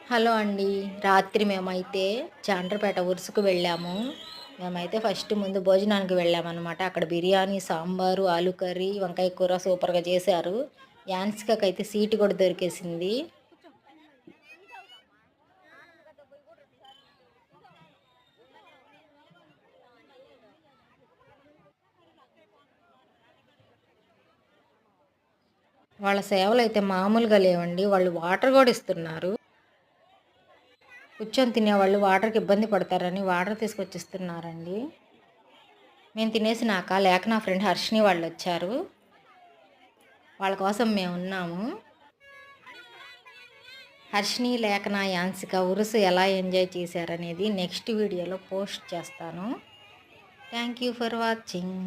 Hello అండి. రాత్రి మేమైతే చాండ్రపేట ఉరుసుకు వెళ్ళాము. మేమైతే ఫస్ట్ ముందు భోజనానికి వెళ్ళామనమాట. అక్కడ బిర్యానీ, సాంబారు, ఆలు కర్రీ, వంకాయ కూర సూపర్‌గా చేశారు. యాన్సికకైతే సీటు కూడా దొరికేసింది. వాళ్ళ సేవలైతే మామూలుగా లేవండి. వాళ్ళు వాటర్ కూడా ఇస్తున్నారు. కూర్చొని తినేవాళ్ళు వాటర్‌కి ఇబ్బంది పడతారని వాటర్ తీసుకొచ్చి ఇస్తున్నారండి. మేము తినేసినాక లేక నా ఫ్రెండ్ హర్షిని వాళ్ళొచ్చారు. వాళ్ళ కోసం మేమున్నాము. హర్షిని, లేఖన, యాన్సిక ఉరుసు ఎలా ఎంజాయ్ చేశారనేది నెక్స్ట్ వీడియోలో పోస్ట్ చేస్తాను. Thank you for watching.